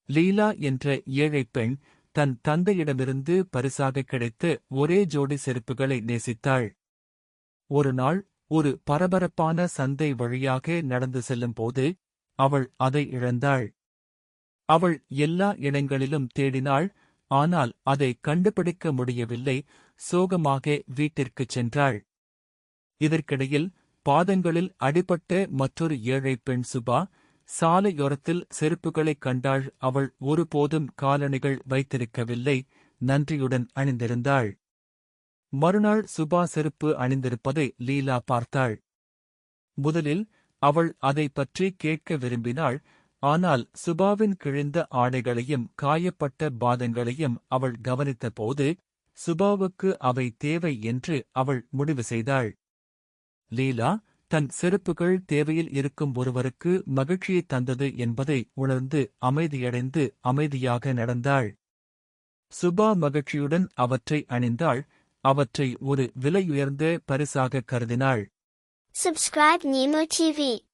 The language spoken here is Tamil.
லீலா என்ற ஏழைப் பெண் தன் தந்தையிடமிருந்து பரிசாக கிடைத்த ஒரே ஜோடி செருப்புகளை நேசித்தாள். ஒரு நாள் ஒரு பரபரப்பான சந்தை வழியாக நடந்து செல்லும்போது அவள் அதை இழந்தாள். அவள் எல்லா இடங்களிலும் தேடினாள், ஆனால் அதை கண்டுபிடிக்க முடியவில்லை. சோகமாக வீட்டிற்குச் சென்றாள். இதற்கிடையில் பாதங்களில் அடிபட்ட மற்றொரு ஏழைப் பெண் சுபா சாலையோரத்தில் செருப்புகளைக் கண்டாள். அவள் ஒருபோதும் காலணிகள் வைத்திருக்கவில்லை, நன்றியுடன் அணிந்திருந்தாள். மறுநாள் சுபா செருப்பு அணிந்திருப்பதை லீலா பார்த்தாள். முதலில் அவள் அதைப் பற்றி கேட்க விரும்பினாள், ஆனால் சுபாவின் கிழிந்த ஆடைகளையும் காயப்பட்ட பாதங்களையும் அவள் கவனித்தபோது சுபாவுக்கு அவை தேவை என்று அவள் முடிவு செய்தாள். லீலா தன் செருப்புகள் தேவையில் இருக்கும் ஒருவருக்கு மகிழ்ச்சியைத் தந்தது என்பதை உணர்ந்து அமைதியடைந்து அமைதியாக நடந்தாள். சுபா மகிழ்ச்சியுடன் அவற்றை அணிந்தாள், அவற்றை ஒரு விலையுயர்ந்த பரிசாகக் கருதினாள். Subscribe Nemo TV.